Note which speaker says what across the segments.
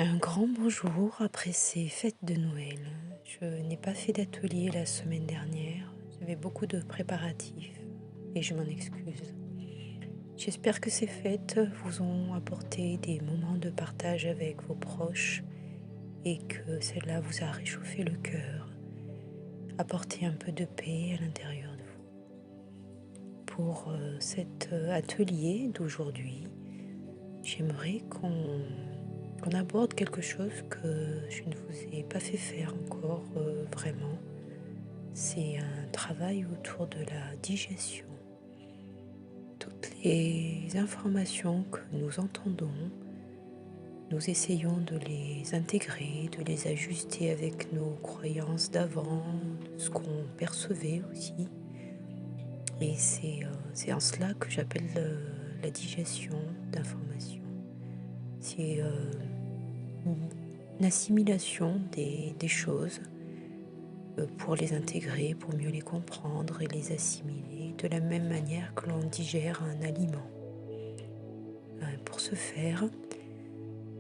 Speaker 1: Un grand bonjour après ces fêtes de Noël. Je n'ai pas fait d'atelier la semaine dernière. J'avais beaucoup de préparatifs et je m'en excuse. J'espère que ces fêtes vous ont apporté des moments de partage avec vos proches et que cela vous a réchauffé le cœur, apporté un peu de paix à l'intérieur de vous. Pour cet atelier d'aujourd'hui, j'aimerais qu'on aborde quelque chose que je ne vous ai pas fait faire encore vraiment. C'est un travail autour de la digestion. Toutes les informations que nous entendons, nous essayons de les intégrer, de les ajuster avec nos croyances d'avant, ce qu'on percevait aussi. Et c'est en cela que j'appelle la digestion d'informations. C'est une assimilation des choses pour les intégrer, pour mieux les comprendre et les assimiler de la même manière que l'on digère un aliment. Pour ce faire,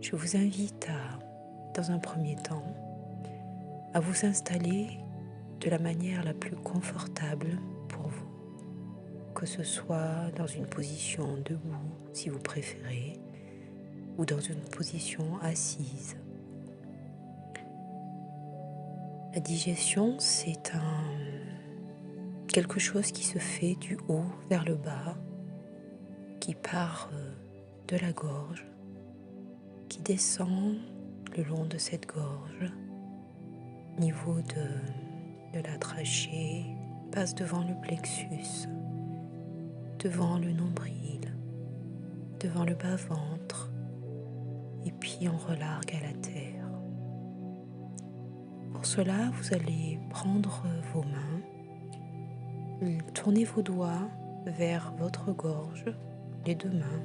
Speaker 1: je vous invite dans un premier temps, à vous installer de la manière la plus confortable pour vous, que ce soit dans une position debout si vous préférez, ou dans une position assise. La digestion, c'est quelque chose qui se fait du haut vers le bas, qui part de la gorge, qui descend le long de cette gorge, au niveau de la trachée, passe devant le plexus, devant le nombril, devant le bas-ventre, et puis on relargue à la terre. Pour cela, vous allez prendre vos mains, tournez vos doigts vers votre gorge, les deux mains,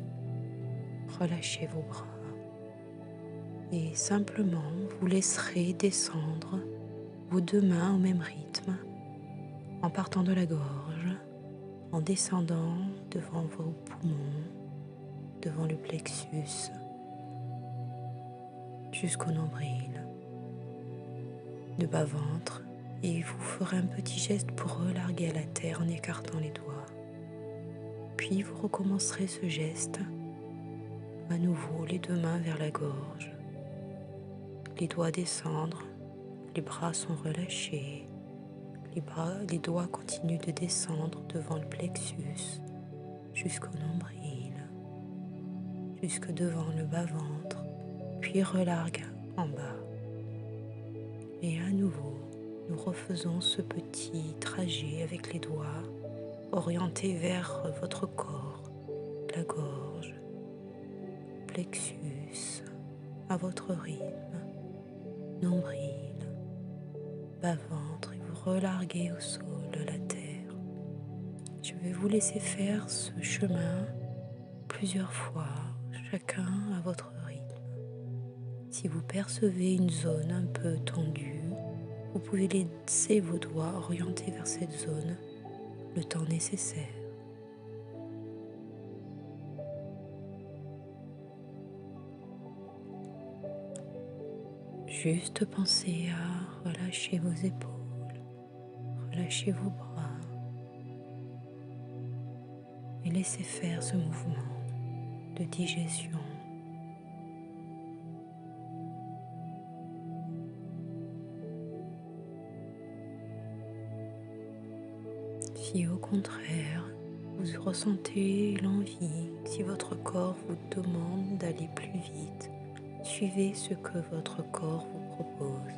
Speaker 1: relâchez vos bras et simplement vous laisserez descendre vos deux mains au même rythme, en partant de la gorge, en descendant devant vos poumons, devant le plexus, jusqu'au nombril, de bas-ventre, et vous ferez un petit geste pour relarguer à la terre en écartant les doigts. Puis vous recommencerez ce geste, à nouveau les deux mains vers la gorge, les doigts descendre, les bras sont relâchés, les doigts continuent de descendre devant le plexus, jusqu'au nombril, jusque devant le bas-ventre, puis relargue en bas. Et à nouveau, nous refaisons ce petit trajet avec les doigts orientés vers votre corps, la gorge, plexus, à votre rythme, nombril, bas-ventre, et vous relarguez au sol, la terre. Je vais vous laisser faire ce chemin plusieurs fois, chacun à votre rythme. Si vous percevez une zone un peu tendue, vous pouvez laisser vos doigts orientés vers cette zone le temps nécessaire. Juste pensez à relâcher vos épaules, relâcher vos bras et laissez faire ce mouvement de digestion. Si au contraire, vous ressentez l'envie, si votre corps vous demande d'aller plus vite, suivez ce que votre corps vous propose.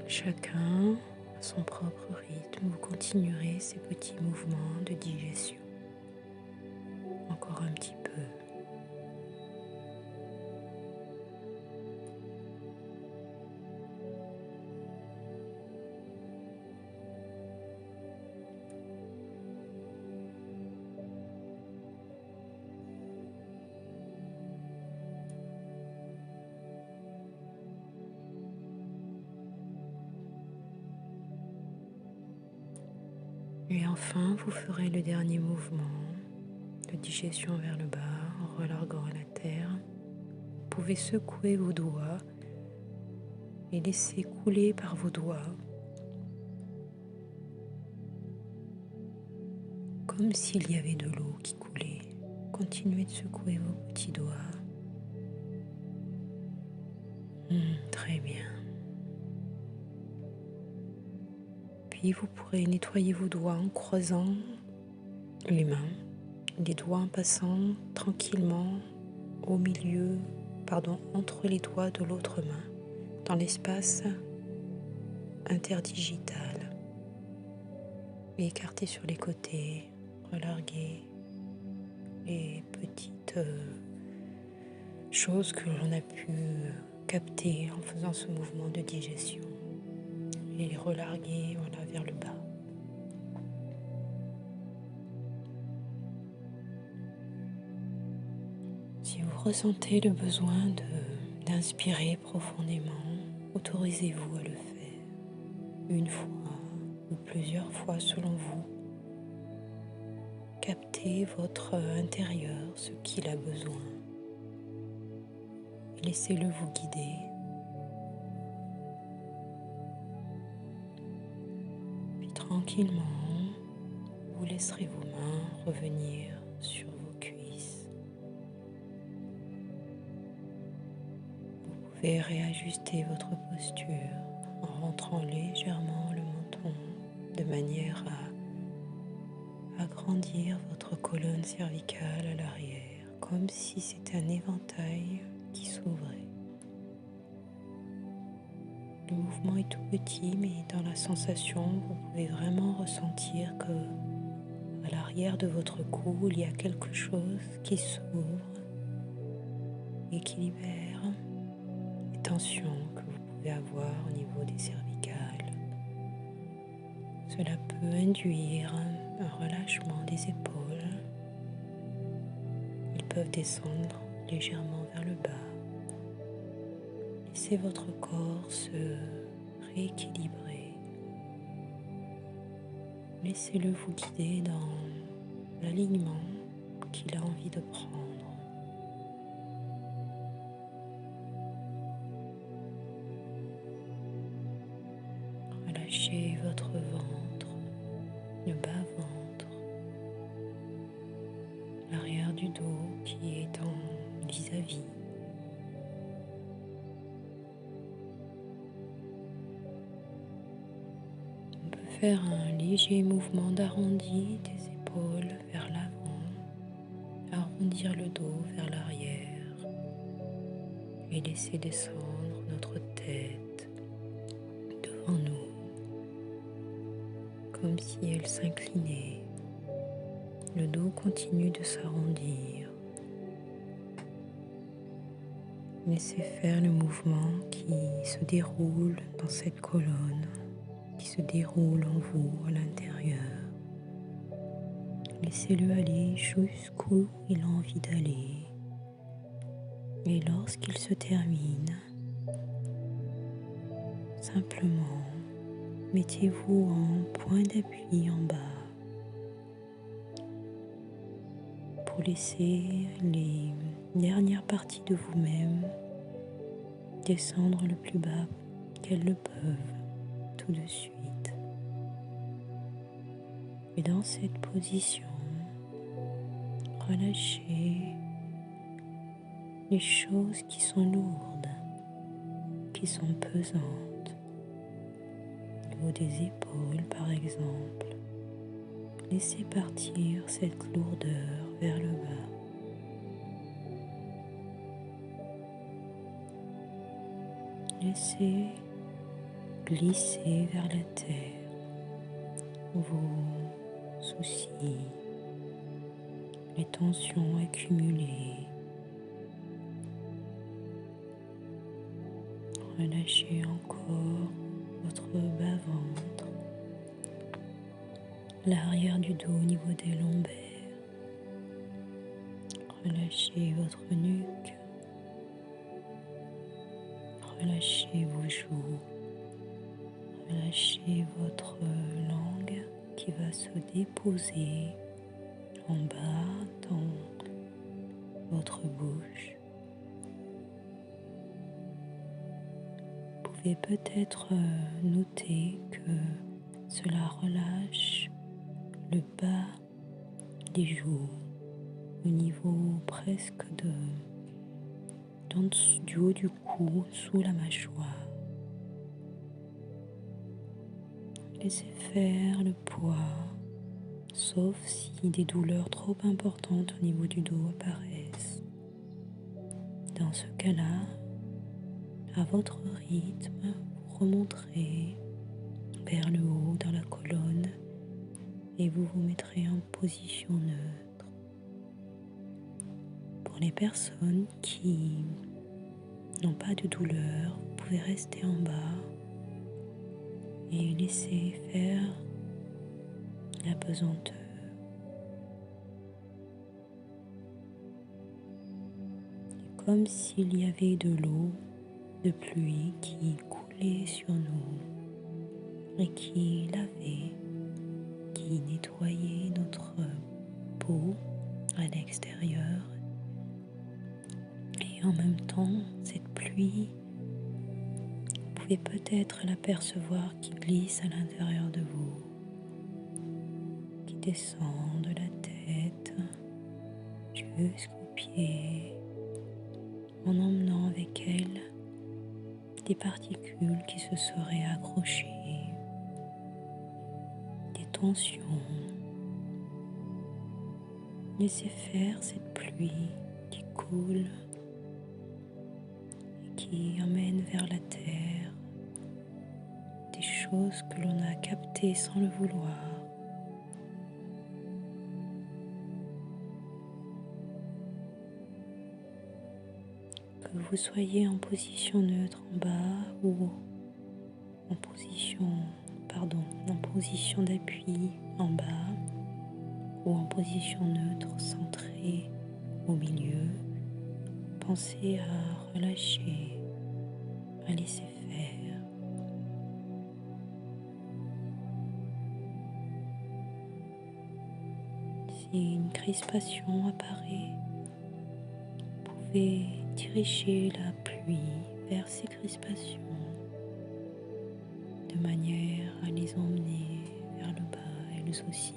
Speaker 1: Chacun à son propre rythme, vous continuerez ces petits mouvements de digestion. Encore un petit peu. Et enfin, vous ferez le dernier mouvement de digestion vers le bas en relarguant à la terre. Vous pouvez secouer vos doigts et laisser couler par vos doigts comme s'il y avait de l'eau qui coulait. Continuez de secouer vos petits doigts. Très bien. Puis vous pourrez nettoyer vos doigts en croisant les mains, les doigts en passant tranquillement entre les doigts de l'autre main, dans l'espace interdigital. Et écartez sur les côtés, relarguez les petites choses que l'on a pu capter en faisant ce mouvement de digestion. Et les relarguer vers le bas. Si vous ressentez le besoin d'inspirer profondément, autorisez-vous à le faire, une fois ou plusieurs fois selon vous. Captez votre intérieur, ce qu'il a besoin, et laissez-le vous guider. Puis tranquillement, vous laisserez vos mains revenir sur vos cuisses. Vous pouvez réajuster votre posture en rentrant légèrement le menton de manière à agrandir votre colonne cervicale à l'arrière, comme si c'était un éventail qui s'ouvrait. Le mouvement est tout petit, mais dans la sensation, vous pouvez vraiment ressentir que à l'arrière de votre cou, il y a quelque chose qui s'ouvre et qui libère les tensions que vous pouvez avoir au niveau des cervicales. Cela peut induire un relâchement des épaules. Ils peuvent descendre légèrement vers le bas. Laissez votre corps se rééquilibrer. Laissez-le vous guider dans l'alignement qu'il a envie de prendre. Relâchez votre ventre, le bas-ventre, l'arrière du dos qui est en vis-à-vis. On peut faire un léger mouvement d'arrondi des épaules vers l'avant, arrondir le dos vers l'arrière et laisser descendre notre tête devant nous, comme si elle s'inclinait. Le dos continue de s'arrondir. Laissez faire le mouvement qui se déroule dans cette colonne, qui se déroule en vous à l'intérieur. Laissez-le aller jusqu'où il a envie d'aller. Et lorsqu'il se termine, simplement mettez-vous en point d'appui en bas pour laisser les dernières parties de vous-même descendre le plus bas qu'elles le peuvent tout de suite. Et dans cette position, relâchez les choses qui sont lourdes, qui sont pesantes, au niveau des épaules par exemple. Laissez partir cette lourdeur vers le bas. Laissez glisser vers la terre vos soucis, les tensions accumulées. Relâchez encore votre bas-ventre, l'arrière du dos au niveau des lombaires. Relâchez votre nuque. Relâchez vos joues. Relâchez votre langue qui va se déposer en bas dans votre bouche. Vous pouvez peut-être noter que cela relâche le bas des joues, au niveau presque du haut du cou, sous la mâchoire. Laissez faire le poids, sauf si des douleurs trop importantes au niveau du dos apparaissent. Dans ce cas-là, à votre rythme, vous remonterez vers le haut dans la colonne et vous vous mettrez en position neutre. Pour les personnes qui n'ont pas de douleur, vous pouvez rester en bas et laisser faire la pesanteur. C'est comme s'il y avait de l'eau de pluie qui coulait sur nous et qui lavait, qui nettoyait notre peau à l'extérieur. Et en même temps, cette pluie, vous pouvez peut-être l'apercevoir qui glisse à l'intérieur de vous, qui descend de la tête jusqu'aux pieds, en emmenant avec elle des particules qui se seraient accrochées, des tensions. Laissez faire cette pluie qui coule et qui emmène vers la terre des choses que l'on a captées sans le vouloir. Que vous soyez en position neutre en bas ou en position d'appui en bas ou en position neutre centrée au milieu, pensez à relâcher, à laisser faire. Si une crispation apparaît, vous pouvez diriger la pluie vers ces crispations de manière à les emmener vers le bas, elles aussi,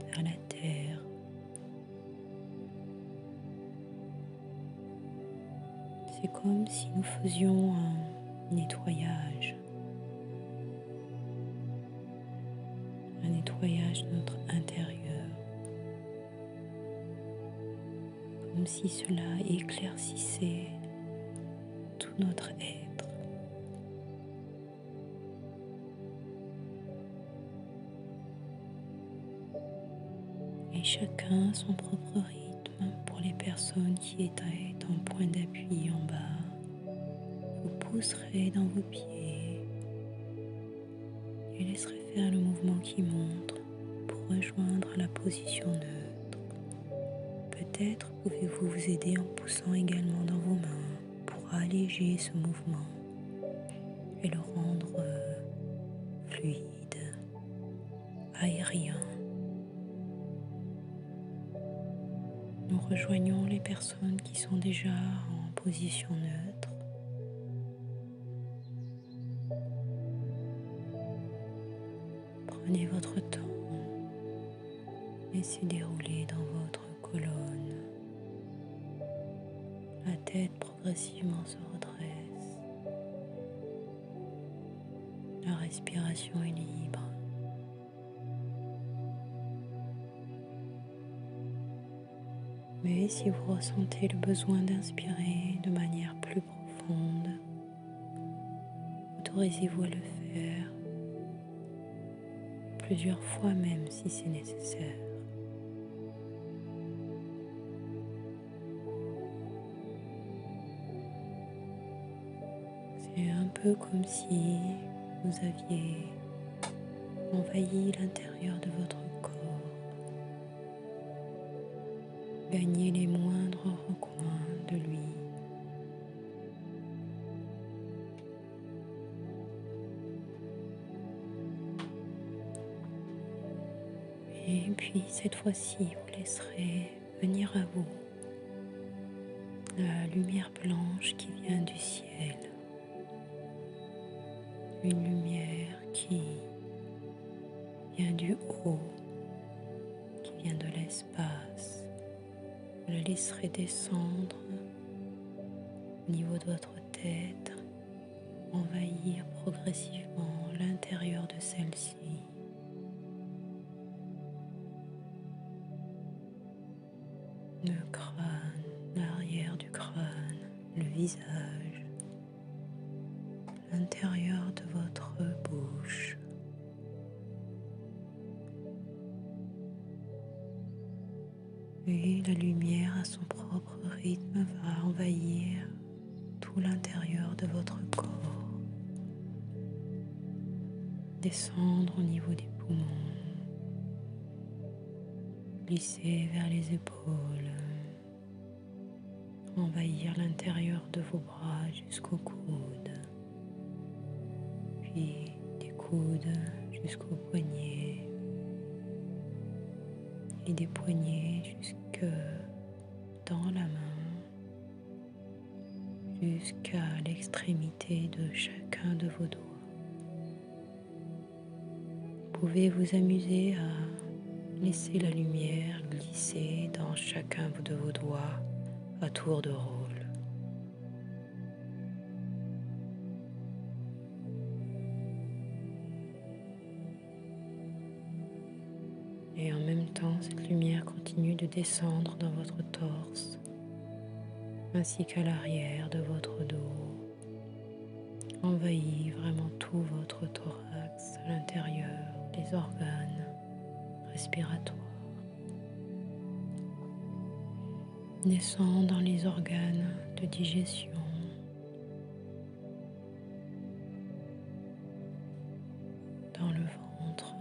Speaker 1: vers la terre. C'est comme si nous faisions un nettoyage de notre intérieur, comme si cela éclaircissait tout notre être. Et chacun son propre rythme. Pour les personnes qui étaient en point d'appui en bas, vous pousserez dans vos pieds et laisserez faire le mouvement qui montre pour rejoindre la position neutre. Peut-être pouvez-vous vous aider en poussant également dans vos mains pour alléger ce mouvement et le rendre fluide, aérien. Nous rejoignons les personnes qui sont déjà en position neutre. Prenez votre temps, laissez dérouler dans votre colonne. La tête progressivement se redresse. La respiration est libre. Mais si vous ressentez le besoin d'inspirer de manière plus profonde, autorisez-vous à le faire plusieurs fois même si c'est nécessaire. C'est un peu comme si vous aviez envahi l'intérieur de votre corps, gagné les moindres recoins de lui. Puis cette fois-ci, vous laisserez venir à vous la lumière blanche qui vient du ciel. Une lumière qui vient du haut, qui vient de l'espace. Vous la laisserez descendre au niveau de votre tête, envahir progressivement l'intérieur de celle-ci. Le crâne, l'arrière du crâne, le visage, l'intérieur de votre bouche. Et la lumière à son propre rythme va envahir tout l'intérieur de votre corps, descendre au niveau des poumons, glisser vers les épaules, envahir l'intérieur de vos bras jusqu'aux coudes, puis des coudes jusqu'aux poignets et des poignets jusque dans la main, jusqu'à l'extrémité de chacun de vos doigts. Vous pouvez vous amuser à laisser la lumière glisser dans chacun de vos doigts à tour de rôle. Et en même temps, cette lumière continue de descendre dans votre torse, ainsi qu'à l'arrière de votre dos, envahit vraiment tout votre thorax à l'intérieur, les organes respiratoires. Descend dans les organes de digestion, dans le ventre,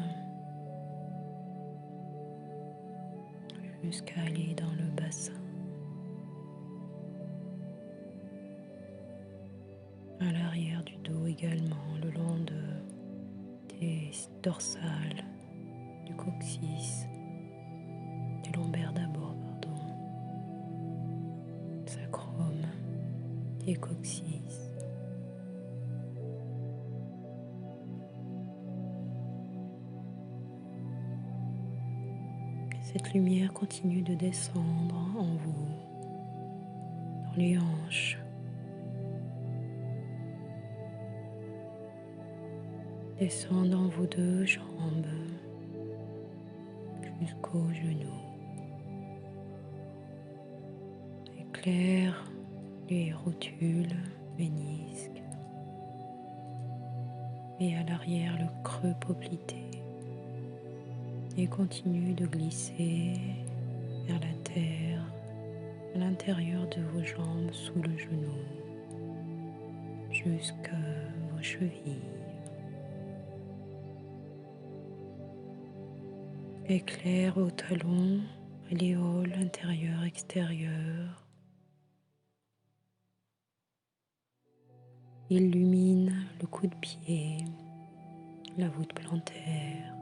Speaker 1: jusqu'à aller dans le bassin, à l'arrière du dos également, le long des dorsales, du coccyx, du lombaire d'abord, sacrum et coccyx. Cette lumière continue de descendre en vous, dans les hanches, descend dans vos deux jambes jusqu'aux genoux, éclaire les rotules, ménisques et à l'arrière le creux poplité et continue de glisser vers la terre à l'intérieur de vos jambes sous le genou jusqu'à vos chevilles. Éclaire aux talons, malléoles intérieur, extérieur. Illumine le coup de pied, la voûte plantaire,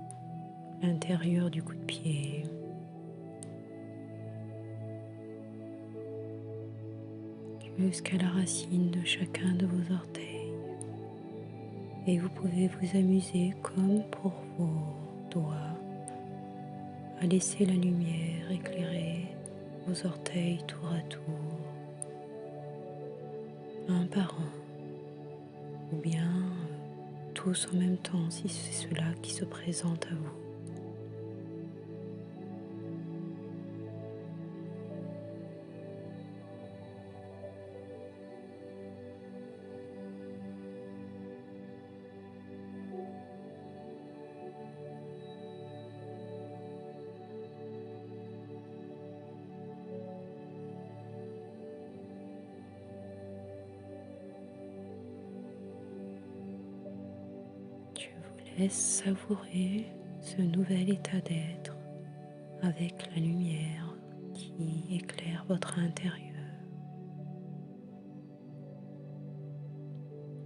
Speaker 1: l'intérieur du coup de pied. Jusqu'à la racine de chacun de vos orteils. Et vous pouvez vous amuser comme pour vos doigts à laisser la lumière éclairer vos orteils tour à tour, un par un, ou bien tous en même temps si c'est cela qui se présente à vous. Je vous laisse savourer ce nouvel état d'être avec la lumière qui éclaire votre intérieur,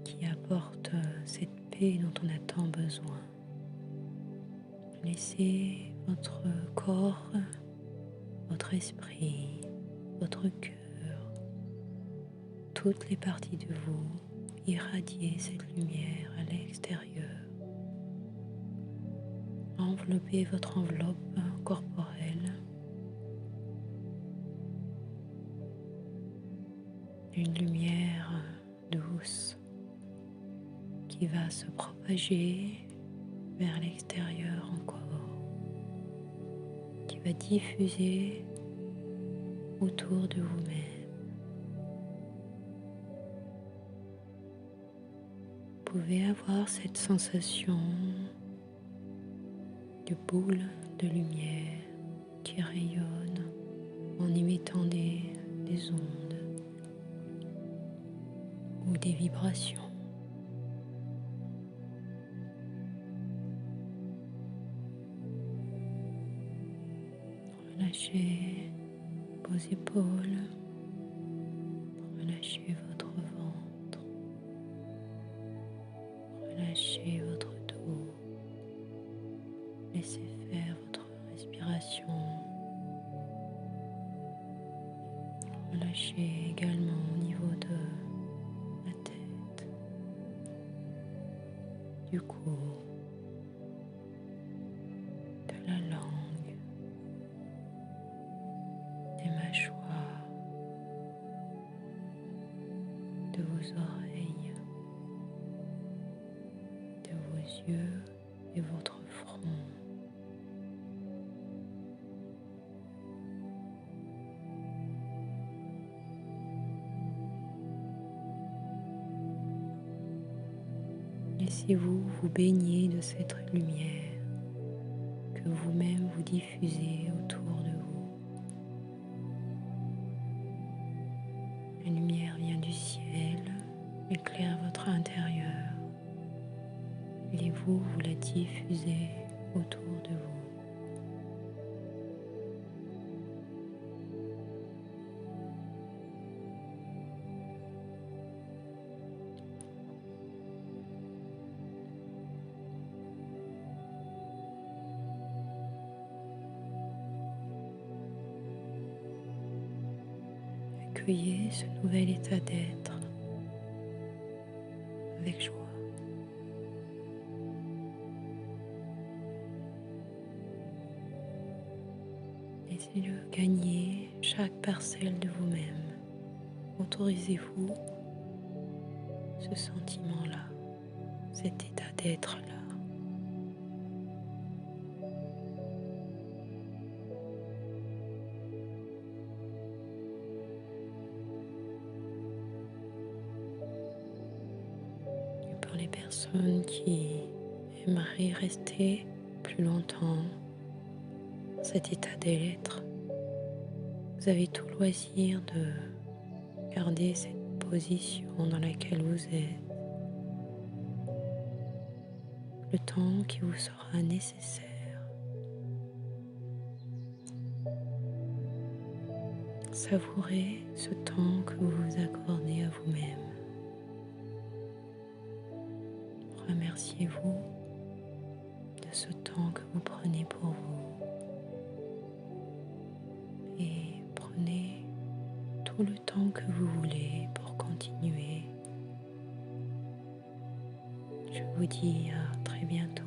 Speaker 1: qui apporte cette paix dont on a tant besoin. Laissez votre corps, votre esprit, votre cœur, toutes les parties de vous, irradiez cette lumière à l'extérieur. Enveloppez votre enveloppe corporelle. Une lumière douce qui va se propager vers l'extérieur encore, qui va diffuser autour de vous-même. Vous pouvez avoir cette sensation de boule de lumière qui rayonne en émettant des ondes ou des vibrations. Relâchez vos épaules, relâchez votre ventre, relâchez votre dos, laissez faire votre respiration. Relâchez également au niveau de la tête, du cou, de la langue, des mâchoires, de vos oreilles, de vos yeux et votre front. Laissez-vous vous baigner de cette lumière que vous-même vous diffusez autour de vous. La lumière vient du ciel, éclaire votre intérieur et vous la diffusez autour de vous. Accueillez ce nouvel état d'être avec joie. Laissez-le gagner chaque parcelle de vous-même. Autorisez-vous ce sentiment-là, cet état d'être-là. Et pour les personnes qui aimeraient rester plus longtemps dans cet état d'être, vous avez tout loisir de garder cette position dans laquelle vous êtes, le temps qui vous sera nécessaire. Savourez ce temps que vous vous accordez à vous-même. Remerciez-vous de ce temps que vous prenez pour vous et prenez tout le temps que vous voulez pour continuer. Je vous dis à très bientôt.